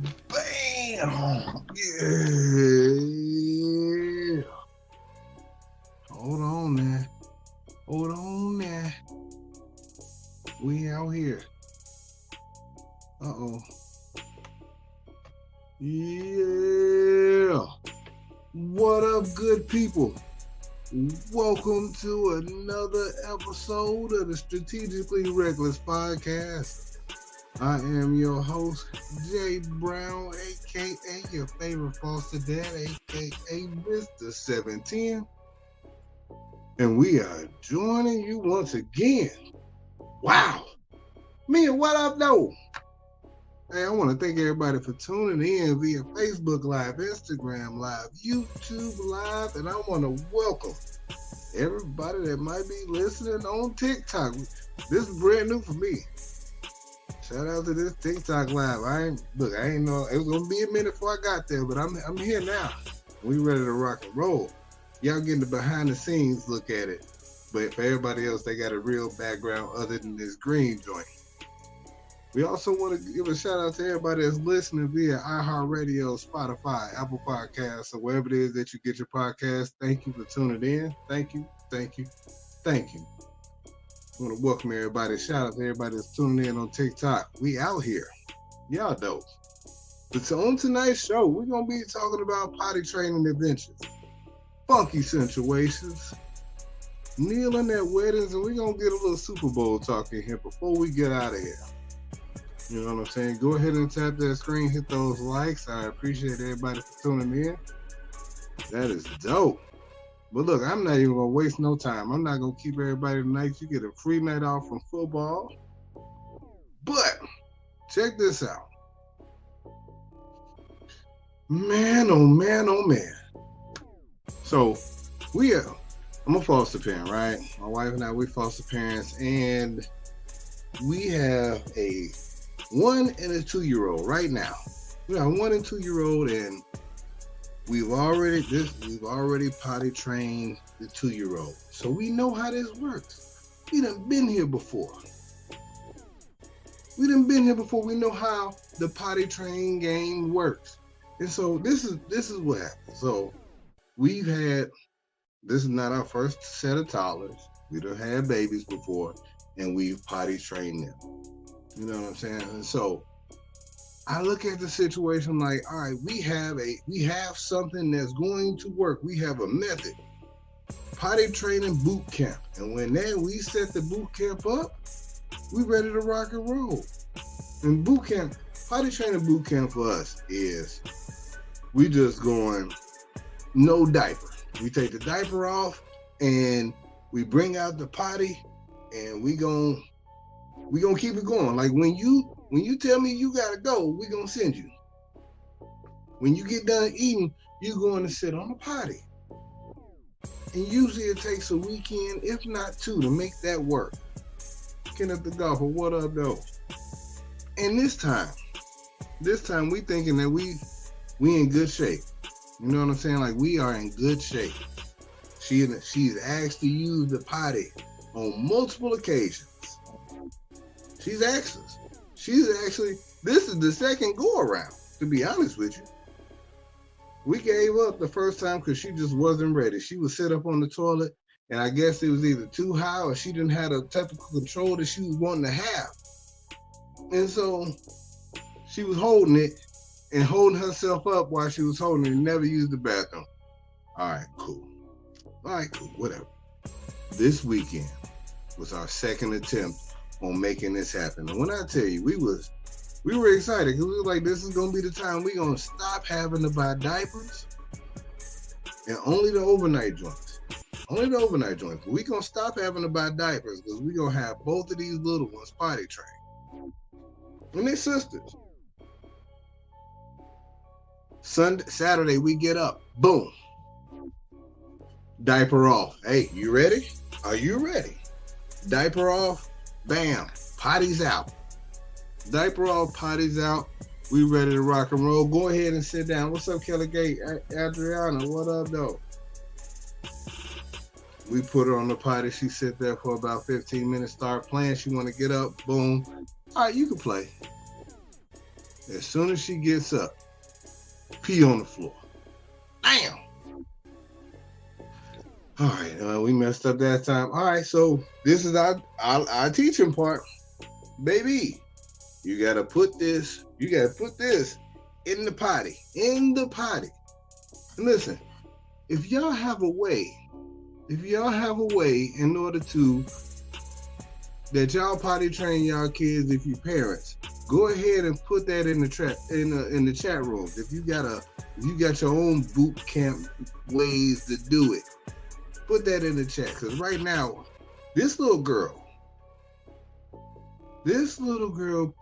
Bam! Yeah. Hold on now. Hold on now. We out here. Uh-oh. Yeah. What up, good people? Welcome to another episode of the Strategically Reckless Podcast. I am your host, Jay Brown, a.k.a. your favorite foster dad, a.k.a. Mr. 710. And we are joining you once again. Wow. Man, what up, though? Hey, I want to thank everybody for tuning in via Facebook Live, Instagram Live, YouTube Live, and I want to welcome everybody that might be listening on TikTok. This is brand new for me. Shout out to this TikTok Live. I ain't know it was gonna be a minute before I got there, but I'm here now. We ready to rock and roll. Y'all getting the behind the scenes look at it, but for everybody else, they got a real background other than this green joint. We also want to give a shout out to everybody that's listening via iHeartRadio, Spotify, Apple Podcasts, or wherever it is that you get your podcast. Thank you for tuning in. Thank you. I want to welcome everybody. Shout out to everybody that's tuning in on TikTok. We out here. Y'all dope. But so on tonight's show, we're going to be talking about potty training adventures, funky situations, kneeling at weddings, and we're going to get a little Super Bowl talk in here before we get out of here. You know what I'm saying? Go ahead and tap that screen, hit those likes. I appreciate everybody for tuning in. That is dope. But look, I'm not even going to waste no time. I'm not going to keep everybody tonight. You get a free night off from football. But check this out. Man, oh man, oh man. So I'm a foster parent, right? My wife and I, we foster parents, and we have a 1 and a 2-year-old right now. We got a 1 and 2-year-old, and we've already potty trained the 2-year-old. So we know how this works. We done been here before. We know how the potty train game works. And so this is what happened. So this is not our first set of toddlers. We done had babies before, and we've potty trained them. You know what I'm saying? And so I look at the situation like, all right, we have something that's going to work. We have a method. Potty training boot camp. And when we set the boot camp up, we ready to rock and roll. And potty training boot camp for us is we just going no diaper. We take the diaper off and we bring out the potty and we gonna keep it going. Like when you tell me you gotta go, we gonna send you. When you get done eating, you're going to sit on the potty. And usually it takes a weekend, if not 2, to make that work. Kenneth the golfer, what up though? And this time we thinking that we in good shape. You know what I'm saying? Like we are in good shape. She's asked to use the potty on multiple occasions. She's asked us. This is the second go around, to be honest with you. We gave up the first time because she just wasn't ready. She would sit up on the toilet, and I guess it was either too high or she didn't have the technical control that she was wanting to have. And so she was holding it and holding herself up while she was holding it and never used the bathroom. All right, cool, whatever. This weekend was our second attempt on making this happen. And when I tell you, we were excited because we were like, this is going to be the time we're going to stop having to buy diapers and only the overnight joints. We're going to stop having to buy diapers because we're going to have both of these little ones potty trained. And they're sisters. Saturday, we get up. Boom. Diaper off. Hey, you ready? Are you ready? Diaper off. Bam. Potty's out. Diaper off. Potty's out. We ready to rock and roll. Go ahead and sit down. What's up, Kelly Gate? Adriana, what up, though? We put her on the potty. She sit there for about 15 minutes, start playing. She want to get up. Boom. All right, you can play. As soon as she gets up, pee on the floor. Damn. All right, we messed up that time. All right, so this is our teaching part. Baby, you gotta put this in the potty. In the potty. And listen, if y'all have a way in order to that y'all potty train y'all kids, if you parents, go ahead and put that in the chat room. If you got your own boot camp ways to do it, put that in the chat. Because right now, this little girl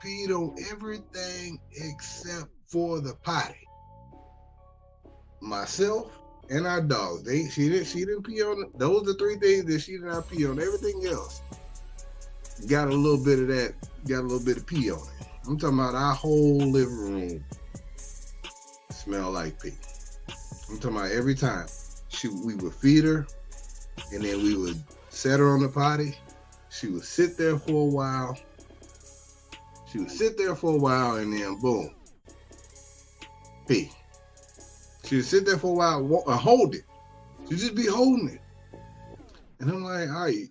peed on everything except for the potty. Myself and our dogs. She didn't pee on it. Those are three things that she did not pee on. Everything else got a little bit of that, got a little bit of pee on it. I'm talking about our whole living room smell like pee. I'm talking about every time we would feed her, and then we would set her on the potty. She would sit there for a while. And then boom, pee. She would sit there for a while and hold it. She'd just be holding it. And I'm like, all right,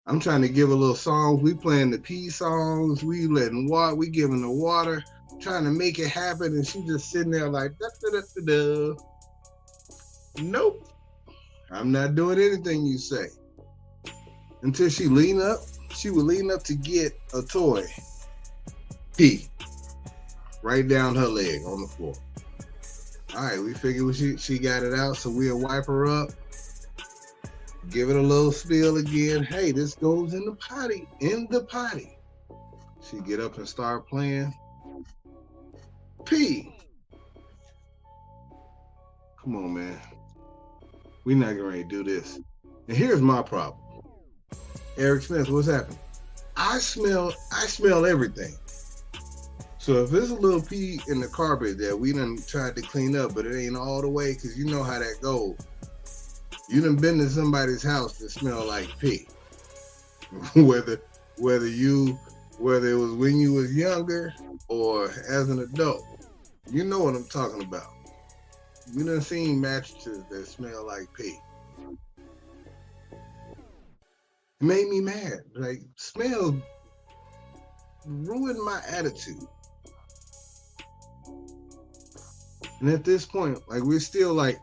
I'm trying to give a little songs. We playing the pee songs. We letting water. We giving the water. Trying to make it happen. And she just sitting there like, da-da-da-da-da. Nope. I'm not doing anything you say. Until she would lean up to get a toy. Pee. Right down her leg on the floor. All right, we figured she got it out, so we'll wipe her up. Give it a little spill again. Hey, this goes in the potty. In the potty. She get up and start playing. Pee. Come on, man. We're not getting ready to do this. And here's my problem. Eric Smith, what's happening? I smell everything. So if there's a little pee in the carpet that we done tried to clean up, but it ain't all the way, because you know how that goes. You done been to somebody's house that smell like pee. whether it was when you was younger or as an adult. You know what I'm talking about. We done seen mattresses that smell like pee. It made me mad. Like, smells ruined my attitude. And at this point, like, we're still like,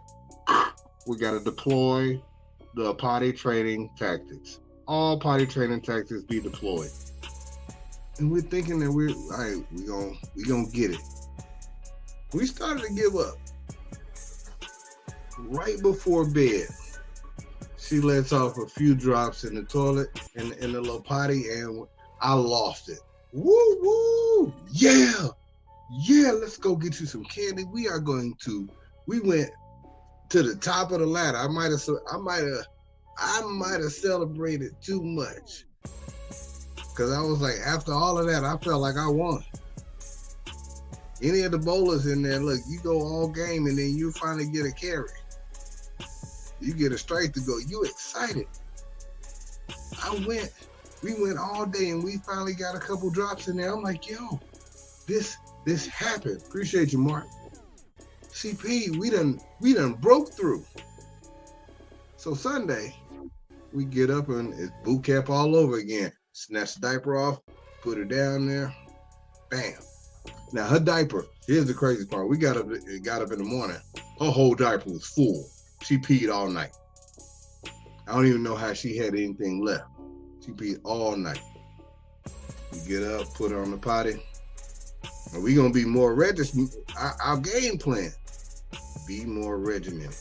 we got to deploy the potty training tactics. All potty training tactics be deployed. And we're thinking that we're gonna get it. We started to give up. Right before bed, she lets off a few drops in the toilet, in the little potty, and I lost it. Woo, woo, yeah. Yeah, let's go get you some candy. We went to the top of the ladder. I might have celebrated too much. Cause I was like, after all of that, I felt like I won. Any of the bowlers in there, look, you go all game and then you finally get a carry. You get a strike to go. You excited. We went all day and we finally got a couple drops in there. I'm like, yo, this happened. Appreciate you, Mark. CP, we done broke through. So Sunday, we get up and it's boot camp all over again. Snatch the diaper off, put her down there, bam. Now her diaper, here's the crazy part. We got up in the morning. Her whole diaper was full. She peed all night. I don't even know how she had anything left. She peed all night. We get up, put her on the potty. And we gonna be more regimented. Our game plan, be more regimented.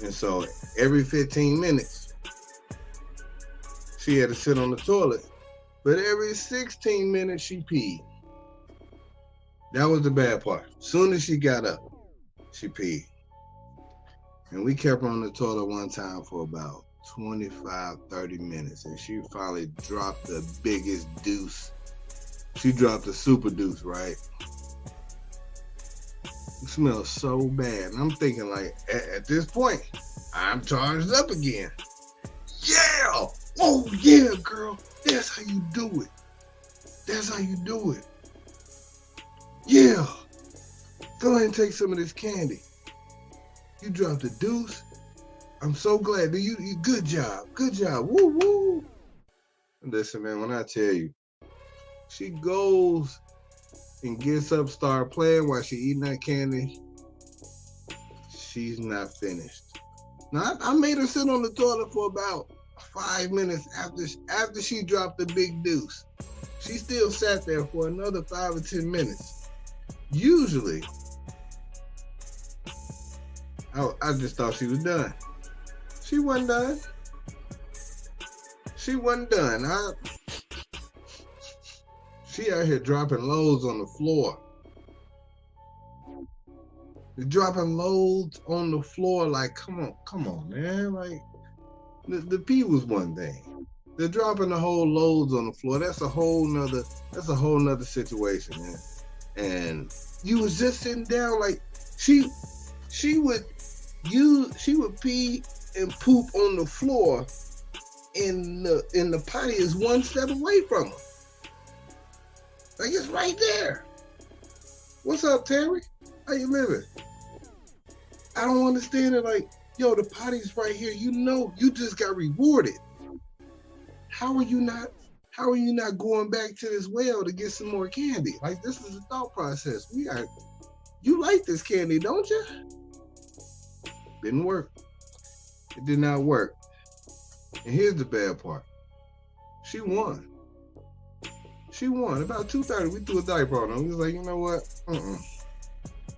And so every 15 minutes, she had to sit on the toilet. But every 16 minutes, she peed. That was the bad part. Soon as she got up, she peed. And we kept her on the toilet one time for about 25, 30 minutes. And she finally dropped the biggest deuce. She dropped a super deuce, right? It smells so bad. And I'm thinking, like, at this point, I'm charged up again. Yeah! Oh, yeah, girl. That's how you do it. That's how you do it. Yeah, go ahead and take some of this candy. You dropped a deuce. I'm so glad. You good job. Good job. Woo, woo. Listen, man, when I tell you, she goes and gets up, start playing while she eating that candy. She's not finished. Now, I made her sit on the toilet for about 5 minutes after she dropped the big deuce. She still sat there for another 5 or 10 minutes. Usually, I just thought she was done. She wasn't done. She wasn't done. She out here dropping loads on the floor. Dropping loads on the floor, like, come on, man. Like, the pee was one thing. They're dropping the whole loads on the floor. That's a whole nother situation, man. And you was just sitting down, like, she would pee and poop on the floor, and the potty is one step away from her. Like, it's right there. What's up, Terry? How you living? I don't understand it. Like, yo, the potty's right here. You know, you just got rewarded. How are you not going back to this well to get some more candy? Like, this is the thought process. You like this candy, don't you? Didn't work. It did not work. And here's the bad part. She won. About 2:30, we threw a diaper on her. We was like, you know what?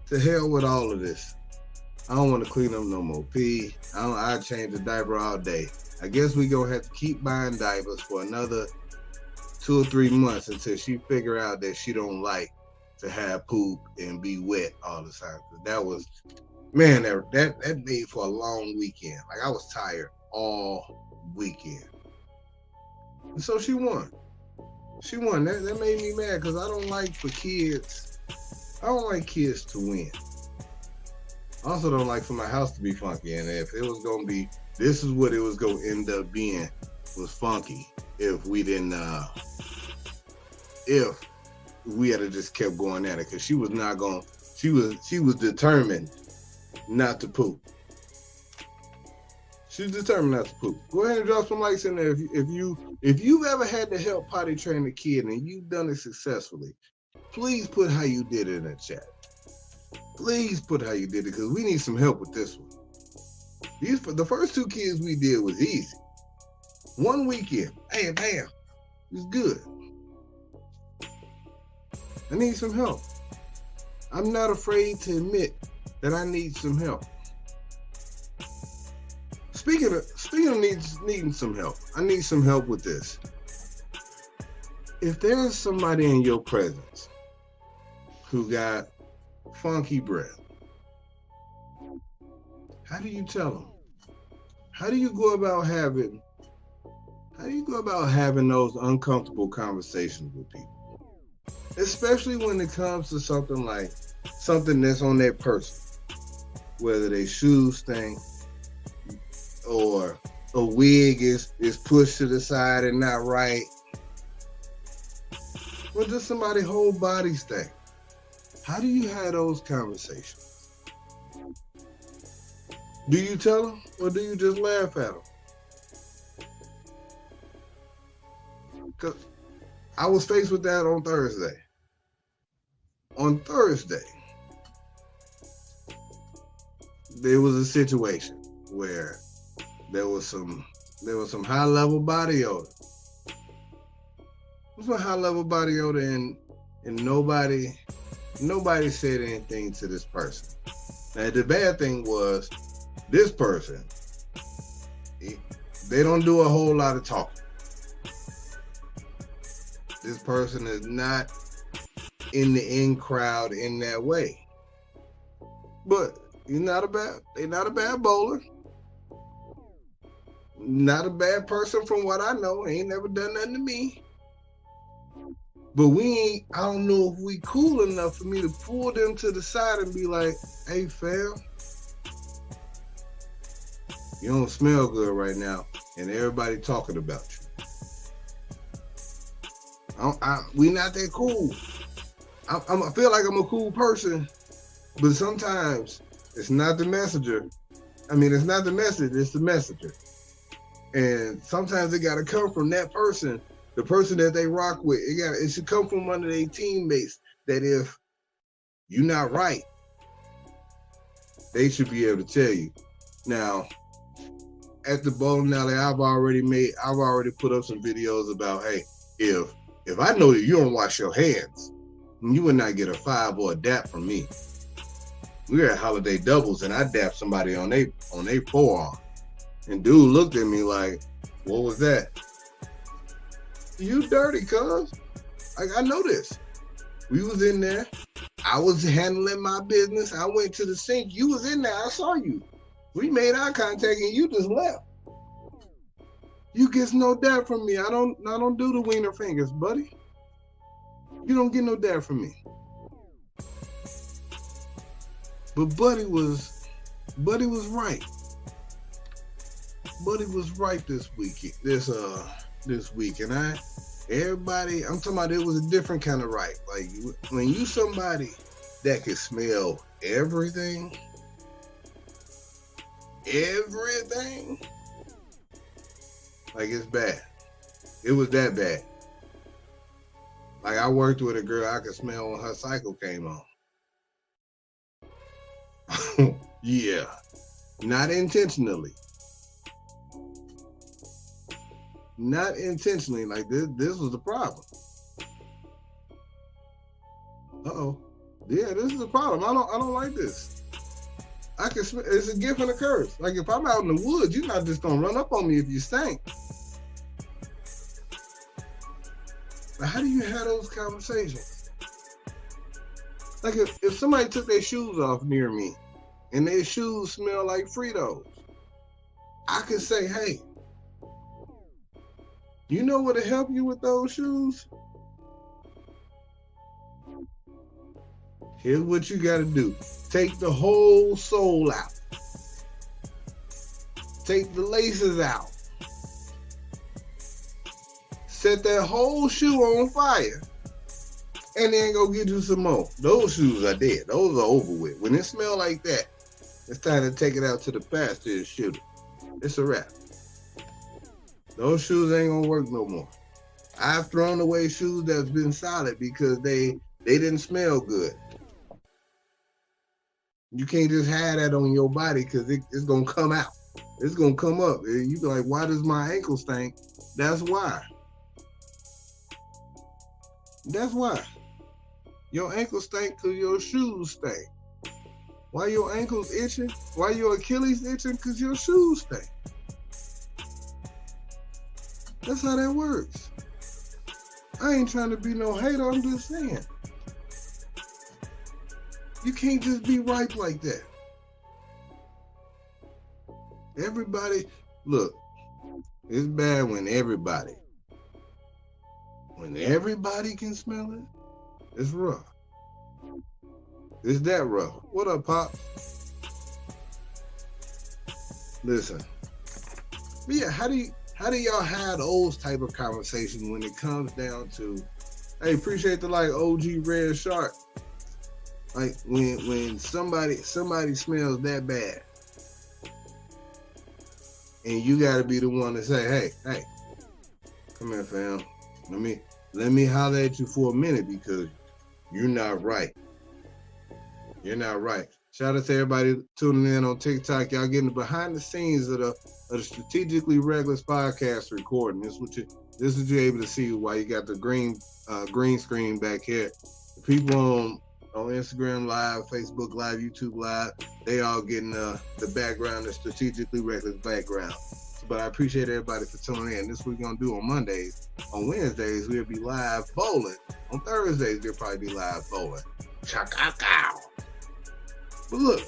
To hell with all of this. I don't want to clean up no more pee. I change the diaper all day. I guess we gonna have to keep buying diapers for another 2 or 3 months until she figure out that she don't like to have poop and be wet all the time. That was, man, that made for a long weekend. Like, I was tired all weekend. And so she won. That made me mad because I don't like kids to win. I also don't like for my house to be funky. And if it was going to be, this is what it was going to end up being, was funky. If we didn't, if we had just kept going at it. Because she was determined not to poop. She's determined not to poop. Go ahead and drop some likes in there if you've ever had to help potty train a kid and you've done it successfully. Please put how you did it in the chat. Please put how you did it, because we need some help with this one. The first 2 kids we did was easy. One weekend, bam, it was good. I need some help. I'm not afraid to admit that I need some help. Speaking of needing some help, I need some help with this. If there's somebody in your presence who got funky breath, how do you tell them? How do you go about having those uncomfortable conversations with people? Especially when it comes to something that's on their person, whether their shoes stink, or a wig is pushed to the side and not right. Or just somebody's whole body stink. How do you have those conversations? Do you tell them, or do you just laugh at them? Because I was faced with that on Thursday. On Thursday, there was a situation where there was some high level body odor. There was some high level body odor, and nobody said anything to this person. Now, the bad thing was, this person, they don't do a whole lot of talking. This person is not in the in crowd in that way. But they're not a bad bowler. Not a bad person from what I know. Ain't never done nothing to me. But I don't know if we cool enough for me to pull them to the side and be like, hey, fam, you don't smell good right now, and everybody talking about you. We not that cool. I feel like I'm a cool person, but sometimes it's not the messenger. I mean, it's not the message, it's the messenger. And sometimes it got to come from that person, the person that they rock with. It should come from one of their teammates that if you're not right, they should be able to tell you. Now, at the bowling alley, I've already put up some videos about, hey, if I know that you don't wash your hands, you would not get a 5 or a dap from me. We were at holiday doubles and I dapped somebody on they forearm. And dude looked at me like, what was that? You dirty, cuz. Like, I know this. We was in there. I was handling my business. I went to the sink. You was in there. I saw you. We made eye contact and you just left. You get no dap from me. I don't do the wiener fingers, buddy. You don't get no dap from me. But Buddy was right. Buddy was right this week. This week, and I'm talking about it was a different kind of right. Like when you somebody that can smell everything, like it's bad. It was that bad. Like I worked with a girl I could smell when her cycle came on. Yeah, not intentionally. Not intentionally. Like this was the problem. Uh-oh. Yeah, this is the problem. I don't like this. I can smell. It's a gift and a curse. Like if I'm out in the woods, you're not just gonna run up on me if you stink. But how do you have those conversations? Like if somebody took their shoes off near me and their shoes smell like Fritos, I could say, hey, you know what'll help you with those shoes? Here's what you gotta do. Take the whole sole out. Take the laces out. Set that whole shoe on fire. And then go get you some more. Those shoes are dead. Those are over with. When it smells like that, it's time to take it out to the pasture and shoot it. It's a wrap. Those shoes ain't gonna work no more. I've thrown away shoes that's been solid because they didn't smell good. You can't just have that on your body because it's gonna come out. It's gonna come up. You be like, why does my ankle stink? That's why. That's why. Your ankles stink because your shoes stink. Why your ankles itching? Why your Achilles itching? Because your shoes stink. That's how that works. I ain't trying to be no hater, I'm just saying. You can't just be right like that. Everybody, look, it's bad when everybody can smell it, it's rough. It's that rough. What up, Pop? Listen. But yeah, how do y'all have those type of conversations when it comes down to, hey, appreciate the like OG Red Shark. Like when somebody smells that bad, and you gotta be the one to say, hey, come here, fam. Let me holler at you for a minute because you're not right. You're not right. Shout out to everybody tuning in on TikTok. Y'all getting behind the scenes of the Strategically Reckless podcast recording. This is what you're able to see while you got the green screen back here. The people on Instagram Live, Facebook Live, YouTube Live, they all getting the background, the Strategically Reckless background. But I appreciate everybody for tuning in. This is what we're going to do on Mondays. On Wednesdays, we'll be live bowling. On Thursdays, we'll probably be live bowling. Chaka-cow. But look,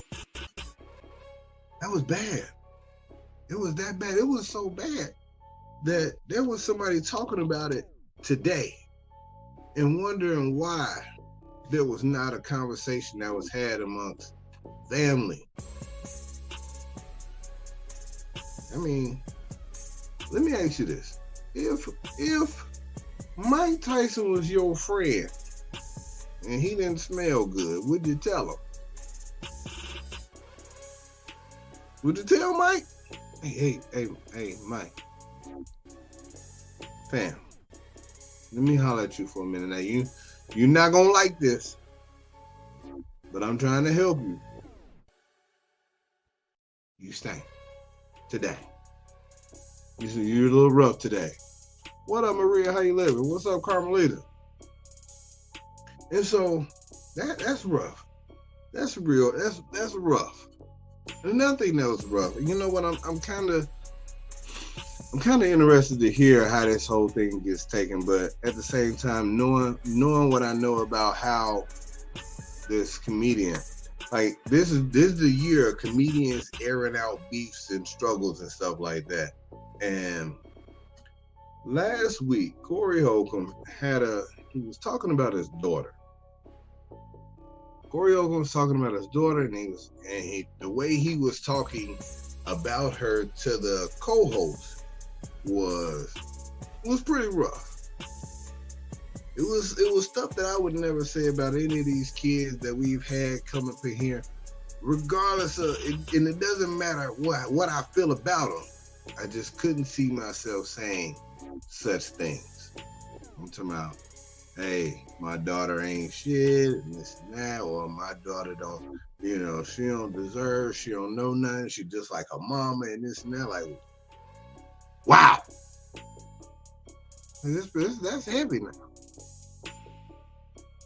that was bad. It was that bad. It was so bad that there was somebody talking about it today and wondering why there was not a conversation that was had amongst family. I mean, let me ask you this. If Mike Tyson was your friend and he didn't smell good, would you tell him? Would you tell Mike? Hey, Mike. Fam, let me holler at you for a minute. Now, you're not going to like this, but I'm trying to help you. You stink today. You're a little rough today. What up, Maria? How you living? What's up, Carmelita? And so that's rough. That's real. That's rough. Another thing that was rough. You know what? I'm kind of interested to hear how this whole thing gets taken, but at the same time, knowing what I know about how this comedian, like this is the year of comedians airing out beefs and struggles and stuff like that. And last week, Corey Holcomb he was talking about his daughter. Corey Holcomb was talking about his daughter, and the way he was talking about her to the co-host was pretty rough. It was stuff that I would never say about any of these kids that we've had come up in here, regardless of, and it doesn't matter what I feel about them. I just couldn't see myself saying such things. I'm talking about, hey, my daughter ain't shit, and this and that, or my daughter don't, she don't deserve, she don't know nothing, she just like her mama, and this and that. Like, wow. And that's heavy now.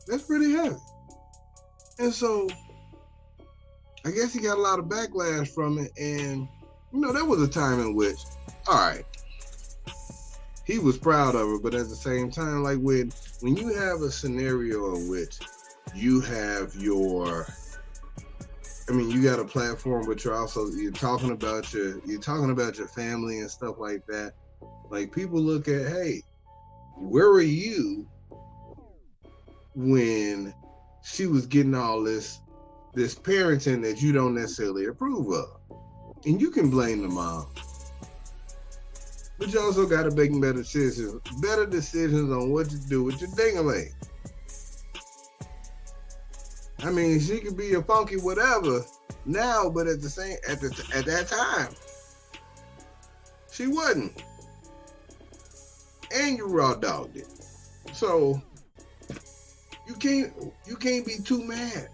That's pretty heavy. And so, I guess he got a lot of backlash from it, and there was a time in which, all right, he was proud of her, but at the same time, like when you have a scenario in which you have you got a platform, but you're talking about your family and stuff like that. Like, people look at, hey, where were you when she was getting all this parenting that you don't necessarily approve of? And you can blame the mom, but you also got to make better decisions on what to do with your ding-a-ling. I mean, she could be a funky whatever now, but at that time, she wasn't. And you raw dogged it. So you can't be too mad.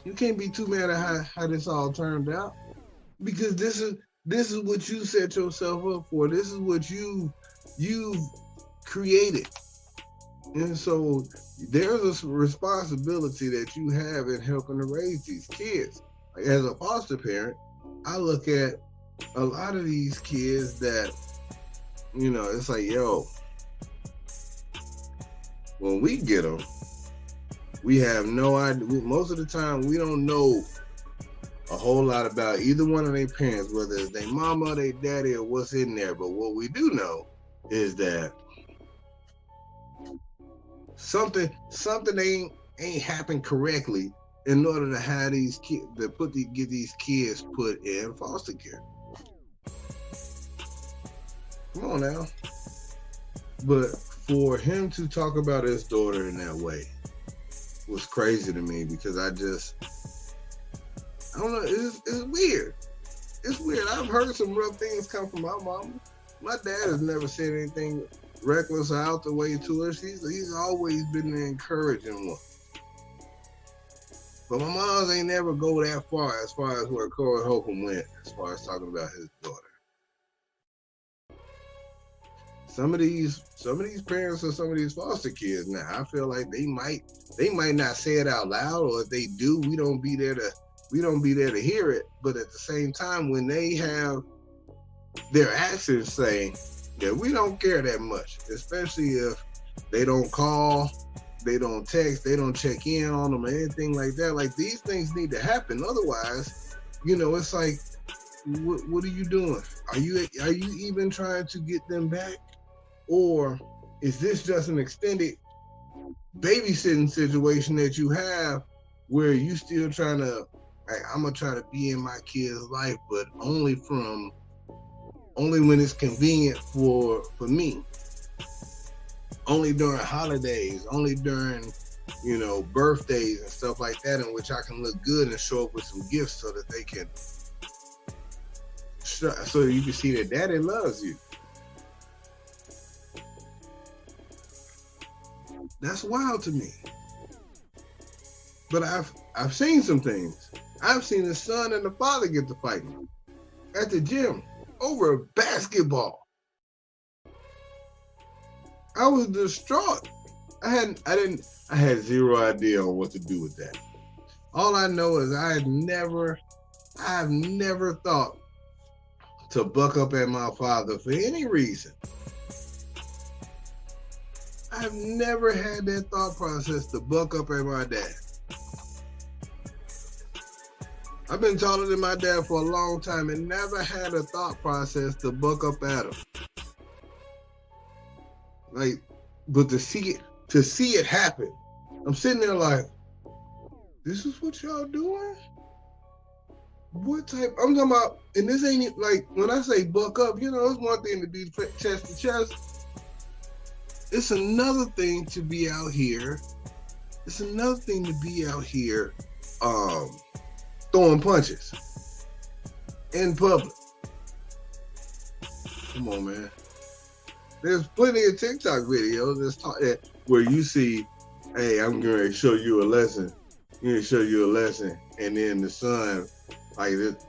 You can't be too mad at how this all turned out, because this is what you set yourself up for. This is what you've created. And so there's a responsibility that you have in helping to raise these kids. Like, as a foster parent, I look at a lot of these kids that, it's like, yo, when we get them, we have no idea. Most of the time, we don't know a whole lot about either one of their parents, whether it's their mama or their daddy or what's in there. But what we do know is that something ain't happened correctly in order to have these kids get these kids put in foster care. Come on now. But for him to talk about his daughter in that way was crazy to me, because I don't know, it's weird. It's weird. I've heard some rough things come from my mama. My dad has never said anything reckless or out the way to her. He's always been the encouraging one. But my mom's ain't never go that far as where Corey Holcomb went, as far as talking about his daughter. Some of these parents or some of these foster kids now, I feel like they might not say it out loud, or if they do, we don't be there to hear it. But at the same time, when they have their actions saying that we don't care that much, especially if they don't call, they don't text, they don't check in on them or anything like that. Like, these things need to happen. Otherwise, it's like, what are you doing? Are you even trying to get them back? Or is this just an extended babysitting situation that you have where you still trying to, like, I'm gonna try to be in my kid's life, but only when it's convenient for me. Only during holidays, only during birthdays and stuff like that, in which I can look good and show up with some gifts so that they can, so you can see that daddy loves you. That's wild to me. But I've seen some things. I've seen the son and the father get to fighting at the gym over basketball. I was distraught. I had zero idea on what to do with that. All I know is I've never thought to buck up at my father for any reason. I've never had that thought process to buck up at my dad. I've been taller than my dad for a long time and never had a thought process to buck up at him. But to see it happen, I'm sitting there like, this is what y'all doing? What type? I'm talking about, and this ain't like, when I say buck up, it's one thing to be chest to chest. It's another thing to be out here. It's another thing to be out here throwing punches in public. Come on, man. There's plenty of TikTok videos where you see, hey, I'm going to show you a lesson. I'm going to show you a lesson. And then the son, just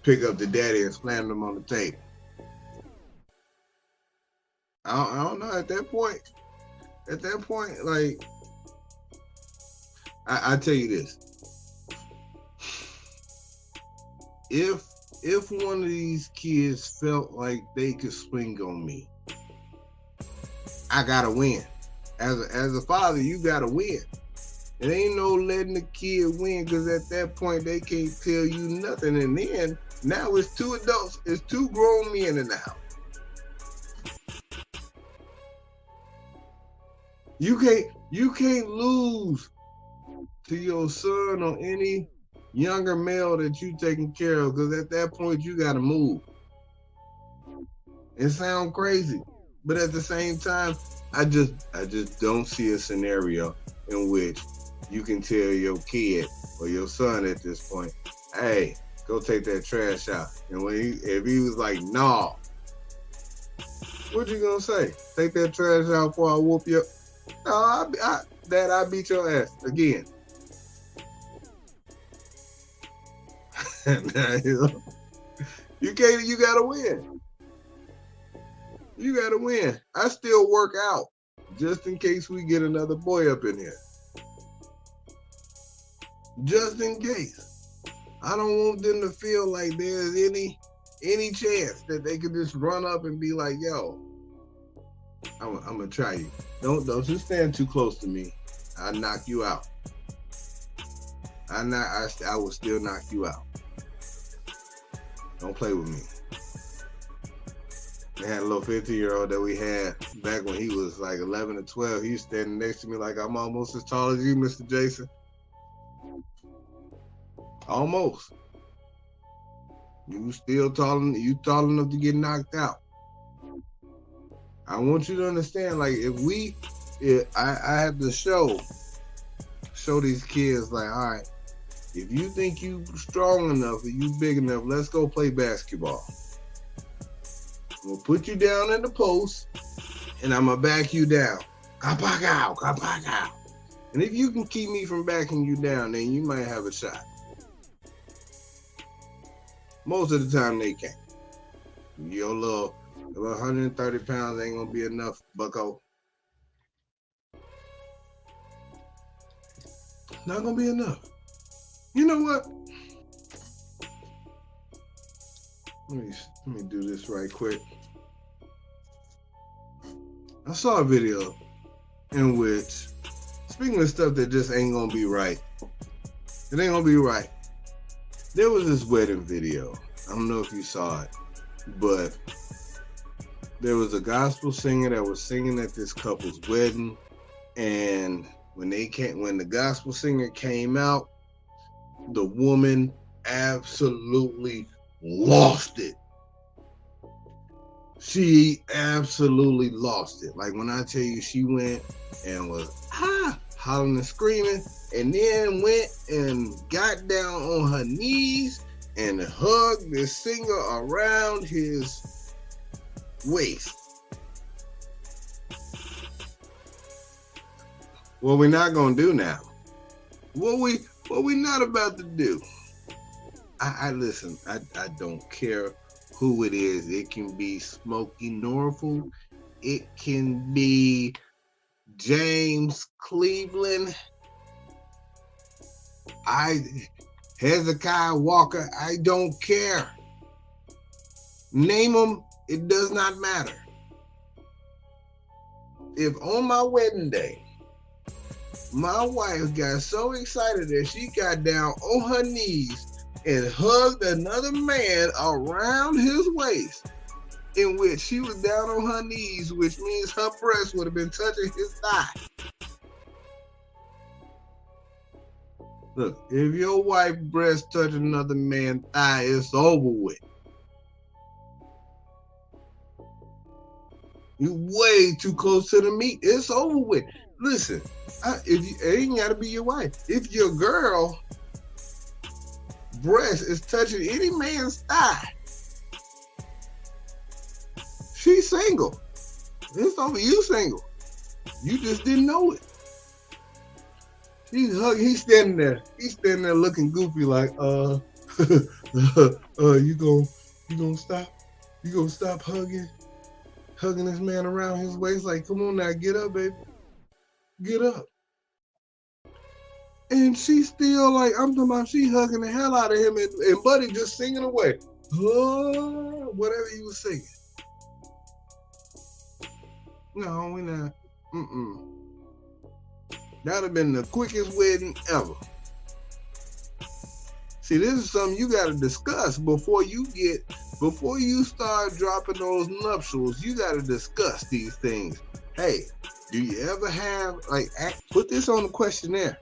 pick up the daddy and slam them on the table. I don't know, at that point, I tell you this. If one of these kids felt like they could swing on me, I gotta win. As a father, you gotta win. It ain't no letting the kid win, because at that point they can't tell you nothing. And then now it's two adults, it's two grown men in the house. You can't lose to your son or any younger male that you taking care of, because at that point you gotta move. It sounds crazy, but at the same time, I just don't see a scenario in which you can tell your kid or your son at this point, hey, go take that trash out. And if he was like, nah, what you gonna say? Take that trash out before I whoop you? No, Dad, I beat your ass again. You gotta win. You gotta win. I still work out just in case we get another boy up in here. Just in case. I don't want them to feel like there's any chance that they could just run up and be like, yo, I'm gonna try you. Don't you stand too close to me. I'll knock you out. I will still knock you out. Don't play with me. They had a little 15-year-old that we had back when he was like 11 or 12. He was standing next to me like I'm almost as tall as you, Mr. Jason. Almost. You tall enough to get knocked out. I want you to understand, like, I have to show these kids, like, all right, if you think you strong enough or you big enough, let's go play basketball. We'll put you down in the post, and I'm going to back you down. Kapak out. And if you can keep me from backing you down, then you might have a shot. Most of the time, they can't. Your little 130 pounds ain't going to be enough, bucko. Not going to be enough. You know what? Let me do this right quick. I saw a video in which, speaking of stuff that just ain't gonna be right, it ain't gonna be right. There was this wedding video. I don't know if you saw it, but there was a gospel singer that was singing at this couple's wedding, and when the gospel singer came out, the woman absolutely lost it. She absolutely lost it. Like, when I tell you, she went and was hollering and screaming, and then went and got down on her knees and hugged this singer around his waist. What we're not gonna do now. What we not about to do. I listen. I don't care who it is. It can be Smokey Norfolk. It can be James Cleveland. Hezekiah Walker. I don't care. Name them. It does not matter. If on my wedding day, my wife got so excited that she got down on her knees and hugged another man around his waist, in which she was down on her knees, which means her breast would have been touching his thigh. Look, if your wife's breast touching another man's thigh, it's over with. You way too close to the meat. It's over with. Listen, it ain't got to be your wife. If your girl breast is touching any man's thigh, she's single. It's over. You single. You just didn't know it. He's standing there. He's standing there looking goofy, like, you gonna stop? You gonna stop hugging this man around his waist? Like, come on now, get up, baby. Get up. And she's still like, I'm talking about, she hugging the hell out of him, and Buddy just singing away. Oh, whatever he was singing. No, we're not. That'd have been the quickest wedding ever. See, this is something you got to discuss before you start dropping those nuptials. You got to discuss these things. Hey, do you ever have, put this on the questionnaire.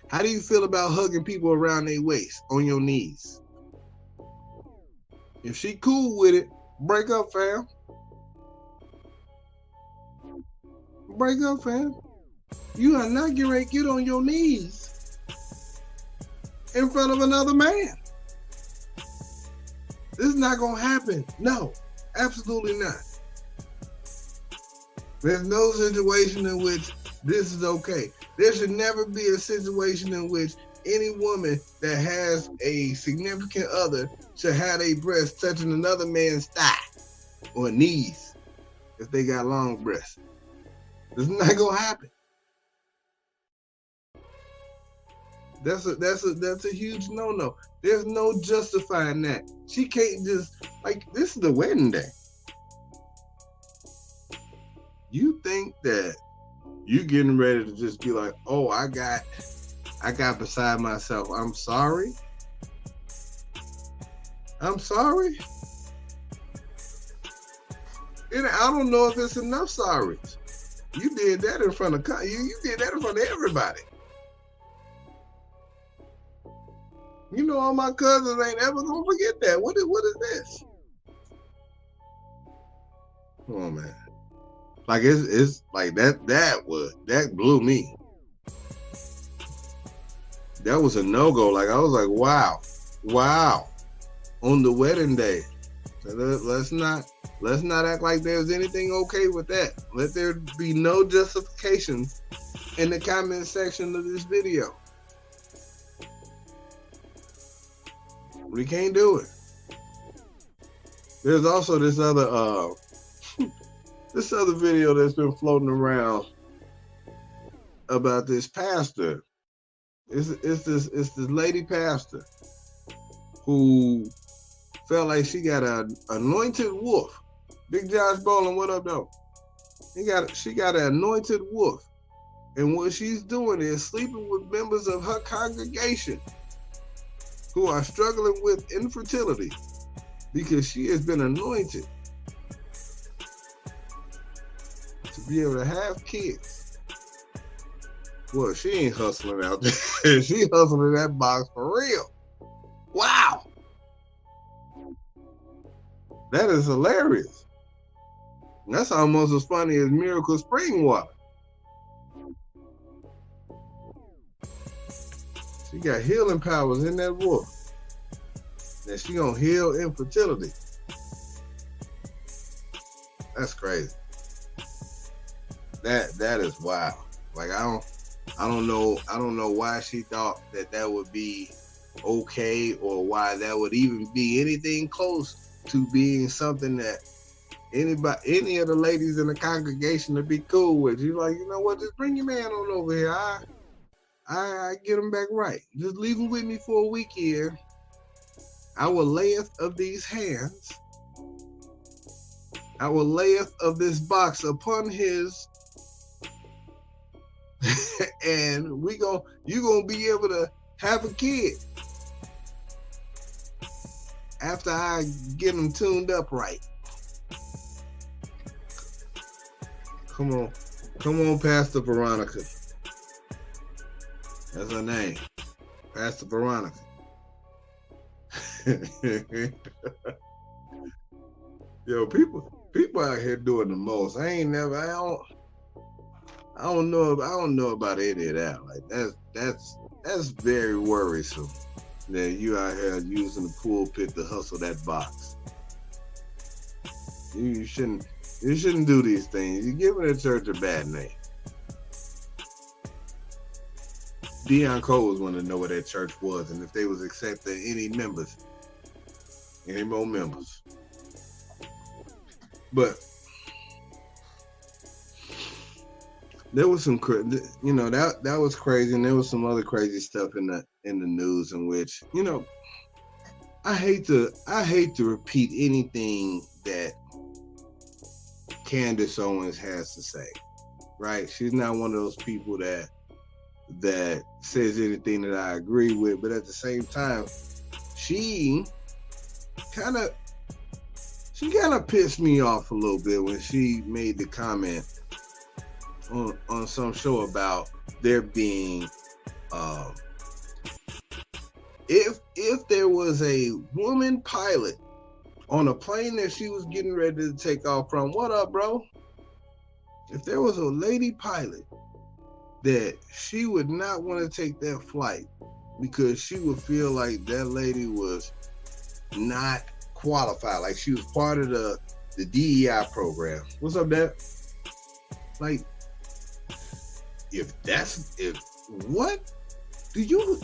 How do you feel about hugging people around their waist on your knees? If she cool with it, break up, fam. Break up, fam. You are not getting ready to get on your knees in front of another man. This is not going to happen. No, absolutely not. There's no situation in which this is okay. There should never be a situation in which any woman that has a significant other should have a breast touching another man's thigh or knees if they got long breasts. It's not gonna happen. That's a huge no-no. There's no justifying that. She can't just, this is the wedding day. You think that you getting ready to just be like, oh, I got beside myself. I'm sorry. I'm sorry. And I don't know if it's enough sorries. You did that in front of you did that in front of everybody. You know, all my cousins ain't ever gonna forget that. What is this? Come on, man. It's like that blew me. That was a no-go. I was like, wow. On the wedding day. So let's not act like there's anything okay with that. Let there be no justification in the comment section of this video. We can't do it. There's also this other video that's been floating around about this pastor. It's this lady pastor who felt like she got an anointed wolf. Big Josh Bolin, what up though? She got an anointed wolf. And what she's doing is sleeping with members of her congregation who are struggling with infertility because she has been anointed to be able to have kids. Well, she ain't hustling out there. She hustling in that box for real. Wow. That is hilarious. That's almost as funny as Miracle Spring Water. She got healing powers in that water. That she gonna heal infertility. That's crazy. That is wild. Like I don't know why she thought that would be okay, or why that would even be anything close to being something that any of the ladies in the congregation would be cool with. You like, you know what? Just bring your man on over here. I get him back right. Just leave him with me for a week here. I will layeth of these hands. I will layeth of this box upon his, and you gonna be able to have a kid after I get him tuned up right. Come on, Pastor Veronica. That's her name, Pastor Veronica. Yo, people out here doing the most. I don't know about any of that. Like that's very worrisome that you out here using the pulpit to hustle that box. You shouldn't do these things. You're giving the church a bad name. Deion Coles wanted to know where that church was and if they was accepting any more members. But there was some, that was crazy, and there was some other crazy stuff in the news in which, I hate to repeat anything that Candace Owens has to say, right? She's not one of those people that says anything that I agree with, but at the same time, she kind of pissed me off a little bit when she made the comment on some show about there being if there was a woman pilot on a plane that she was getting ready to take off from, what up, bro? If there was a lady pilot that she would not want to take that flight because she would feel like that lady was not qualified, like she was part of the DEI program. What's up, Dad? Like, what do you?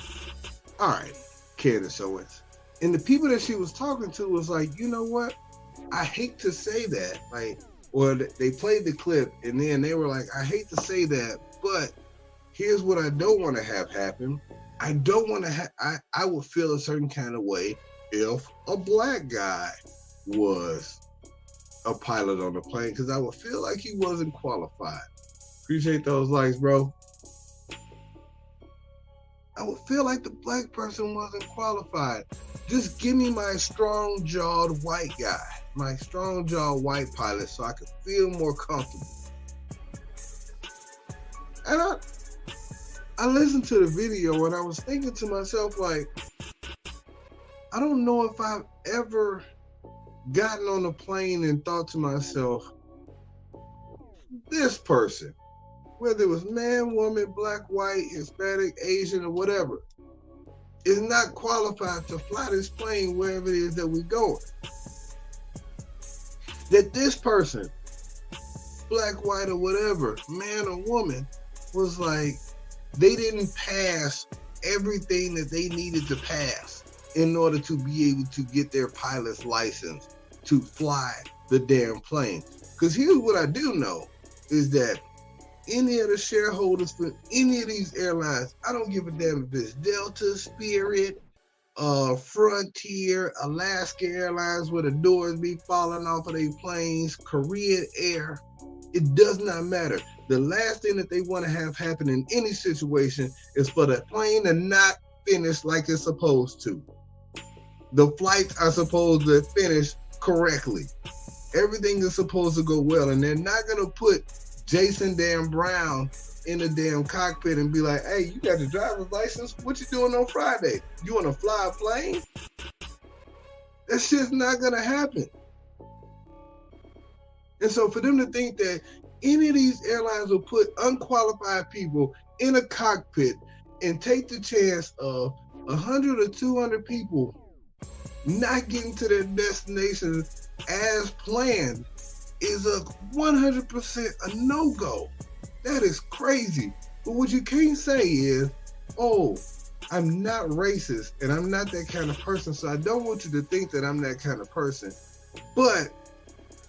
All right, Candace Owens, and the people that she was talking to was like, you know what? I hate to say that, like, or they played the clip and then they were like, I hate to say that, but here's what I don't want to have happen. I don't want to I would feel a certain kind of way if a black guy was a pilot on the plane, because I would feel like he wasn't qualified. Appreciate those likes, bro. I would feel like the black person wasn't qualified. Just give me my strong-jawed white guy, my strong-jawed white pilot, so I could feel more comfortable. And I listened to the video and I was thinking to myself, like, I don't know if I've ever gotten on a plane and thought to myself, this person, whether it was man, woman, black, white, Hispanic, Asian, or whatever, is not qualified to fly this plane wherever it is that we're going. That this person, black, white, or whatever, man or woman, was like, they didn't pass everything that they needed to pass in order to be able to get their pilot's license to fly the damn plane. Because here's what I do know, is that any of the shareholders for any of these airlines, I don't give a damn if it's Delta, Spirit, Frontier, Alaska Airlines, where the doors be falling off of their planes, Korean Air, it does not matter. The last thing that they want to have happen in any situation is for the plane to not finish like it's supposed to. The flights are supposed to finish correctly. Everything is supposed to go well, and they're not going to put Jason Dan Brown in the damn cockpit and be like, hey, you got your driver's license? What you doing on Friday? You want to fly a plane? That shit's not going to happen. And so for them to think that any of these airlines will put unqualified people in a cockpit and take the chance of 100 or 200 people not getting to their destination as planned is a 100% a no-go. That is crazy. But what you can't say is, oh, I'm not racist and I'm not that kind of person, so I don't want you to think that I'm that kind of person. But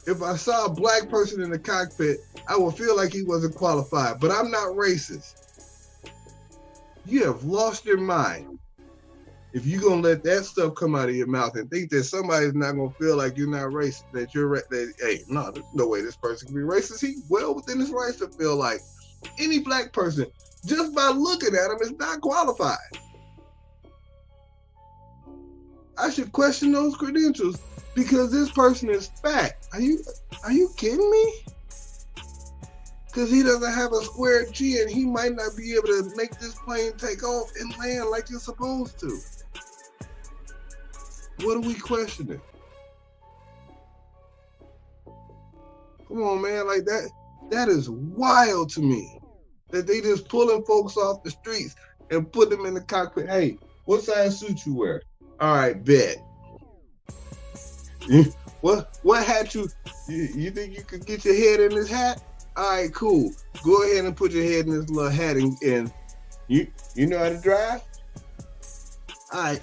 if I saw a black person in the cockpit, I would feel like he wasn't qualified. But I'm not racist. You have lost your mind if you're going to let that stuff come out of your mouth and think that somebody's not going to feel like you're not racist, that you're, hey, no, there's no way this person can be racist. He's well within his rights to feel like any black person, just by looking at him, is not qualified. I should question those credentials because this person is fat. Are you kidding me? Because he doesn't have a square chin, he might not be able to make this plane take off and land like it's supposed to. What are we questioning? Come on, man, like that is wild to me. That they just pulling folks off the streets and put them in the cockpit. Hey, what size suit you wear? All right, bet. What hat you think you could get your head in this hat? All right, cool. Go ahead and put your head in this little hat and you know how to drive? All right.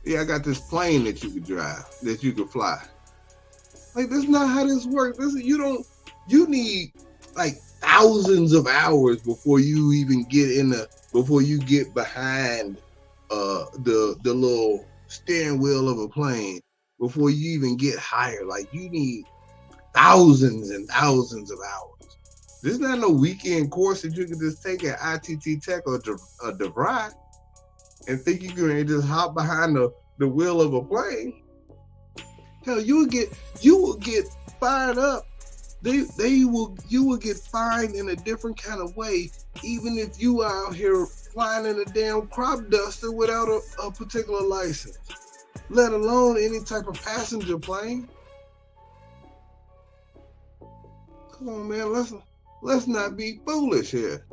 Yeah, I got this plane that you could drive, that you could fly. Like, that's not how this works. You need like thousands of hours before you even before you get behind the little steering wheel of a plane, before you even get higher. Like, you need thousands and thousands of hours. There's not no weekend course that you can just take at ITT Tech or DeVry and think you can just hop behind the wheel of a plane. Hell, you will get fired up. You will get fined in a different kind of way, even if you are out here flying in a damn crop duster without a particular license, let alone any type of passenger plane. Come on, man, let's not be foolish here.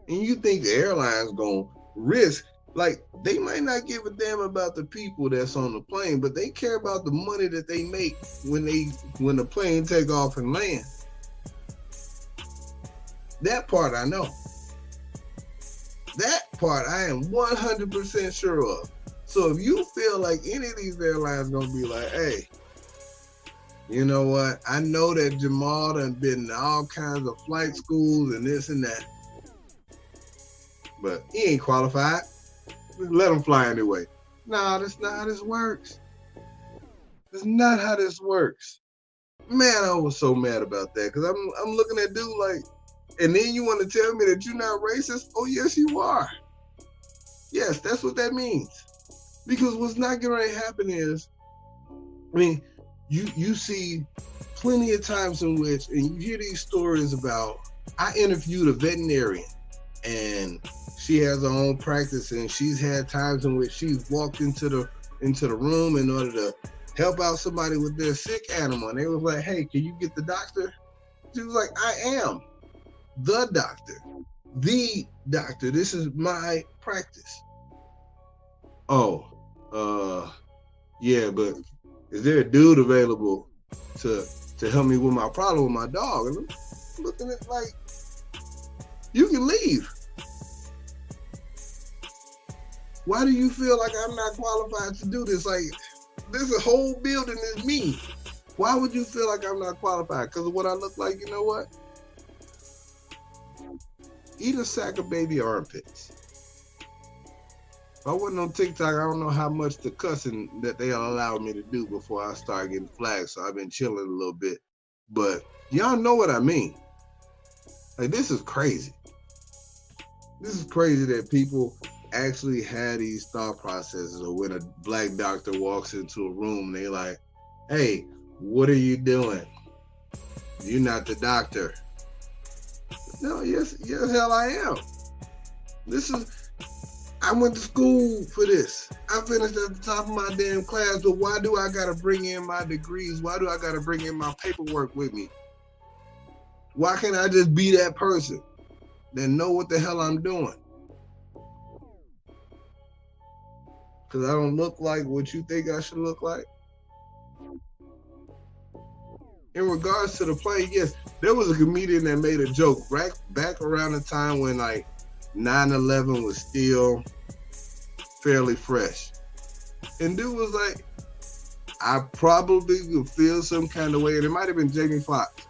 And you think the airline's gonna risk? Like, they might not give a damn about the people that's on the plane, but they care about the money that they make when the plane take off and land. That part I know. That part I am 100% sure of. So if you feel like any of these airlines gonna be like, hey, you know what? I know that Jamal done been in all kinds of flight schools and this and that, but he ain't qualified. Let him fly anyway. Nah, that's not how this works. That's not how this works. Man, I was so mad about that because I'm looking at dude like, and then you want to tell me that you're not racist? Oh, yes, you are. Yes, that's what that means. Because what's not going to happen is, I mean, you see plenty of times in which, and you hear these stories about, I interviewed a veterinarian and she has her own practice, and she's had times in which she's walked into the room in order to help out somebody with their sick animal. And they was like, hey, can you get the doctor? She was like, I am the doctor. The doctor. This is my practice. Oh, yeah, but is there a dude available to help me with my problem with my dog? And I'm looking at like, you can leave. Why do you feel like I'm not qualified to do this? Like, this whole building is me. Why would you feel like I'm not qualified? Because of what I look like? You know what? Eat a sack of baby armpits. If I wasn't on TikTok, I don't know how much the cussing that they allowed me to do before I started getting flagged. So I've been chilling a little bit. But y'all know what I mean. Like, this is crazy. This is crazy that people actually had these thought processes, or when a black doctor walks into a room, they like, hey, what are you doing? You're not the doctor. No, yes, hell I am. I went to school for this. I finished at the top of my damn class, but why do I gotta bring in my degrees? Why do I gotta bring in my paperwork with me? Why can't I just be that person that know what the hell I'm doing? because I don't look like what you think I should look like. In regards to the plane, yes, there was a comedian that made a joke back around the time when like 9/11 was still fairly fresh. And dude was like, I probably would feel some kind of way, and it might have been Jamie Foxx.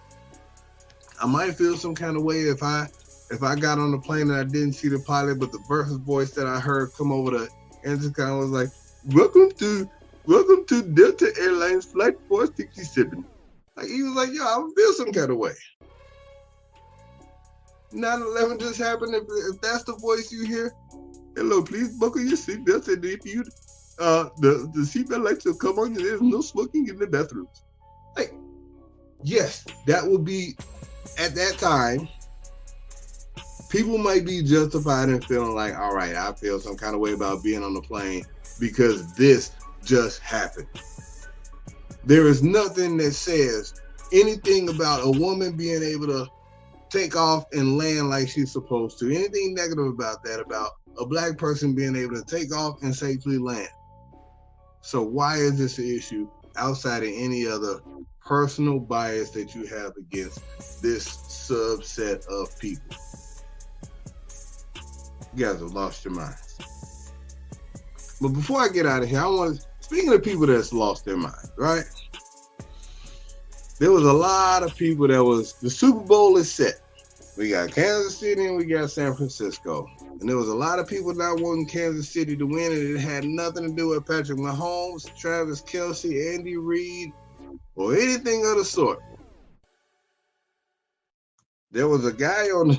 I might feel some kind of way if I got on the plane and I didn't see the pilot, but the first voice that I heard come over the intercom was like, welcome to Delta Airlines Flight 467. Like, he was like, yo, I would feel some kind of way. 9/11 just happened. If that's the voice you hear, hello, please buckle your seatbelts, and if you the seatbelt lights will come on, and there's no smoking in the bathrooms. Like, yes, that would be, at that time, people might be justified in feeling like, all right, I feel some kind of way about being on the plane because this just happened. There is nothing that says anything about a woman being able to take off and land like she's supposed to. Anything negative about that, about a black person being able to take off and safely land. So why is this an issue outside of any other personal bias that you have against this subset of people? You guys have lost your minds. But before I get out of here, speaking of people that's lost their minds, right? There was a lot of people the Super Bowl is set. We got Kansas City and we got San Francisco. And there was a lot of people not wanting Kansas City to win, and it had nothing to do with Patrick Mahomes, Travis Kelce, Andy Reid, or anything of the sort. There was a guy on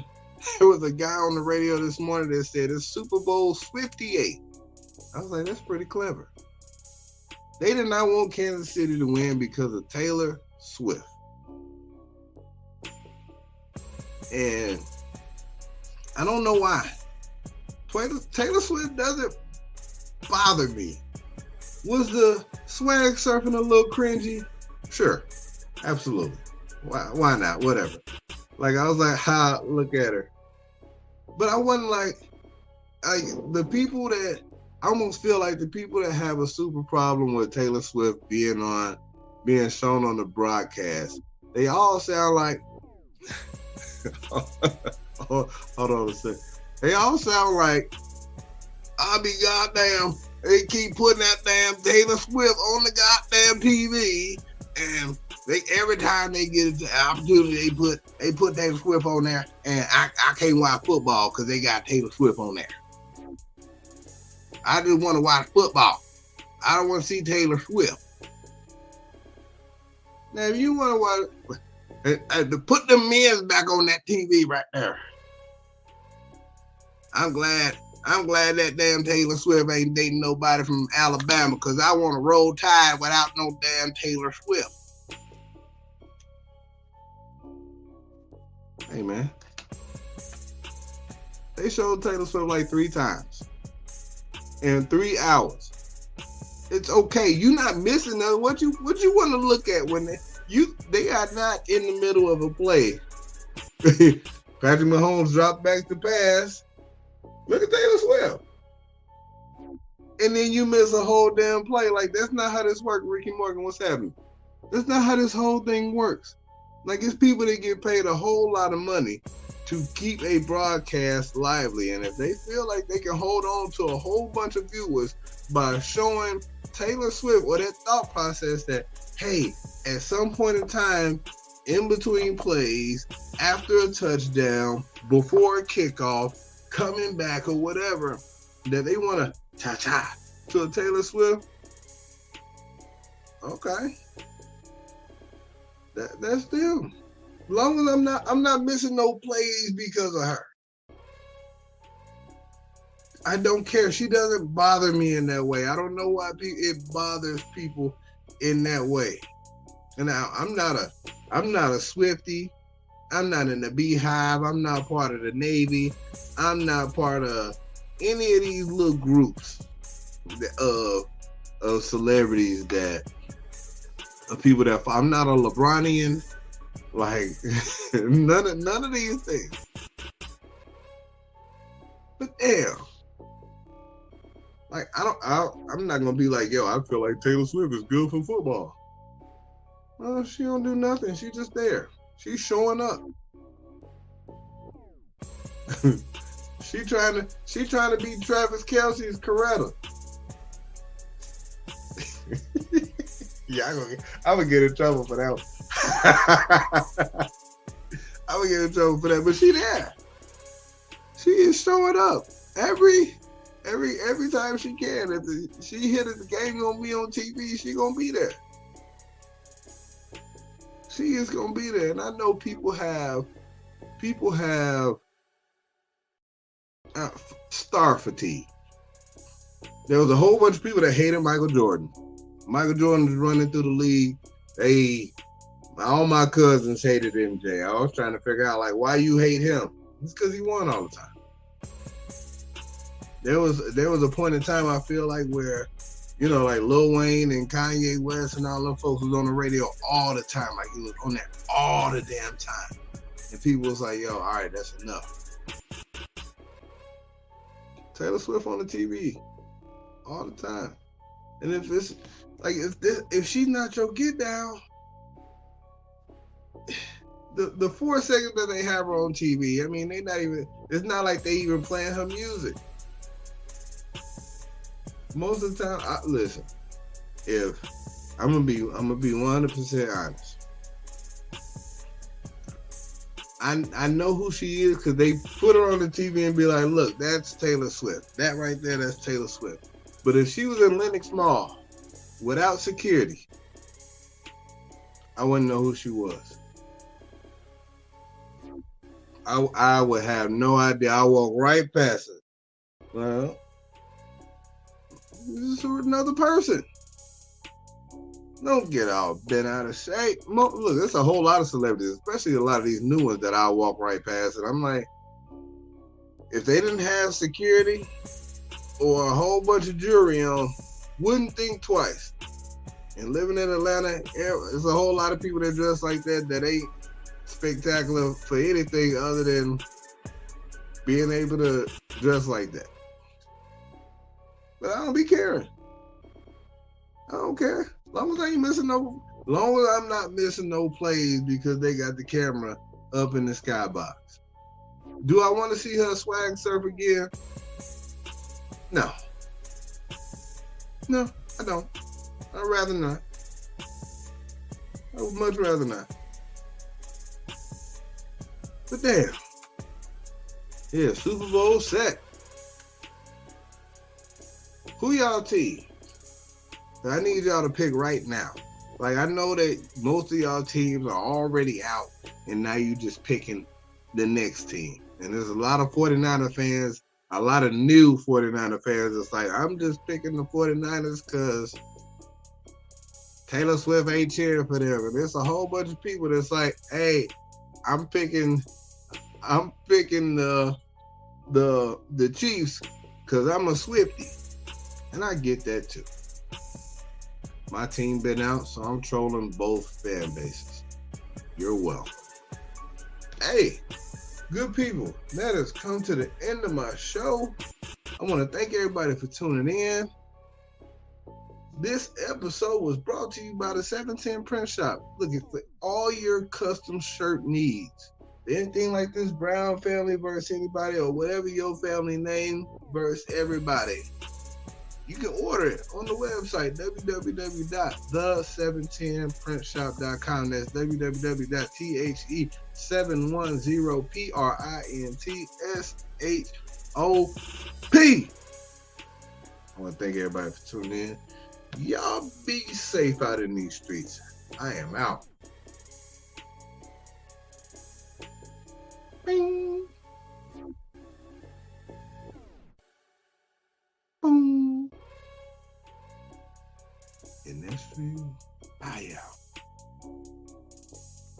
the radio this morning that said it's Super Bowl 58. I was like, that's pretty clever. They did not want Kansas City to win because of Taylor Swift. And I don't know why. Taylor Swift doesn't bother me. Was the swag surfing a little cringy? Sure. Absolutely. Why not? Whatever. Like, I was like, look at her. But I wasn't like the people that, I almost feel like the people that have a super problem with Taylor Swift being shown on the broadcast, they all sound like, hold on a second. They all sound like, I'll be goddamn, they keep putting that damn Taylor Swift on the goddamn TV, and every time they get the opportunity, they put Taylor Swift on there, and I can't watch football because they got Taylor Swift on there. I just want to watch football. I don't want to see Taylor Swift. Now, if you want to watch, put the men's back on that TV right there. I'm glad that damn Taylor Swift ain't dating nobody from Alabama, because I want to roll Tide without no damn Taylor Swift. Hey, man. They showed Taylor Swift like 3 times in 3 hours. It's okay. You're not missing nothing. What you want to look at when they are not in the middle of a play. Patrick Mahomes dropped back to pass. Look at Taylor Swift. And then you miss a whole damn play. Like, that's not how this works, Ricky Morgan. What's happening? That's not how this whole thing works. Like, it's people that get paid a whole lot of money to keep a broadcast lively. And if they feel like they can hold on to a whole bunch of viewers by showing Taylor Swift or that thought process that, hey, at some point in time, in between plays, after a touchdown, before a kickoff, coming back or whatever, that they want to cha-cha to a Taylor Swift, okay. That's them. As long as I'm not missing no plays because of her. I don't care. She doesn't bother me in that way. I don't know why it bothers people in that way. And now I'm not a Swiftie. I'm not in the Beehive. I'm not part of the Navy. I'm not part of any of these little groups of celebrities of people that I'm not a LeBronian. Like none of these things. But damn, Like, I'm not gonna be like, yo, I feel like Taylor Swift is good for football. Well, she don't do nothing. She just there. She's showing up. she trying to beat Travis Kelce's Coretta. Yeah, I'm gonna get in trouble for that one. I'm gonna get in trouble for that, but she there. She is showing up every time she can. If she hit it, the game gonna be on TV. She gonna be there. She is gonna be there, and I know people have star fatigue. There was a whole bunch of people that hated Michael Jordan. Michael Jordan was running through the league. All my cousins hated MJ. I was trying to figure out, like, why you hate him? It's because he won all the time. There was a point in time, I feel like, where, like Lil Wayne and Kanye West and all them folks was on the radio all the time. Like, he was on there all the damn time. And people was like, yo, all right, that's enough. Taylor Swift on the TV all the time. And if it's like, if she's not your get down, the 4 seconds that they have her on TV, I mean, it's not like they even playing her music. Most of the time, listen, if I'm gonna be 100% honest. I know who she is because they put her on the TV and be like, look, that's Taylor Swift. That right there, that's Taylor Swift. But if she was in Lenox Mall without security, I wouldn't know who she was. I would have no idea. I walk right past her. Well, this is another person. Don't get all bent out of shape. Look, there's a whole lot of celebrities, especially a lot of these new ones that I walk right past. And I'm like, if they didn't have security or a whole bunch of jewelry on, wouldn't think twice. And living in Atlanta, there's a whole lot of people that dress like that ain't spectacular for anything other than being able to dress like that. But I don't be caring. I don't care. As long as I'm not missing no plays because they got the camera up in the skybox. Do I want to see her swag surf again? No. No, I don't. I'd rather not. I would much rather not. But damn. Yeah, Super Bowl set. Who y'all team? I need y'all to pick right now. Like, I know that most of y'all teams are already out, and now you just picking the next team. And there's a lot of 49er fans, a lot of new 49er fans. It's like, I'm just picking the 49ers because Taylor Swift ain't cheering for them. And there's a whole bunch of people that's like, hey, I'm picking the Chiefs because I'm a Swiftie. And I get that too. My team been out, so I'm trolling both fan bases. You're welcome. Hey, good people, that has come to the end of my show. I want to thank everybody for tuning in. This episode was brought to you by the 710 Print Shop. Looking for all your custom shirt needs. Anything like this, Brown family versus anybody, or whatever your family name versus everybody. You can order it on the website, www.the710printshop.com. That's www.710printshop. I want to thank everybody for tuning in. Y'all be safe out in these streets. I am out. Bing. Boom. And that's for you. Bye, y'all.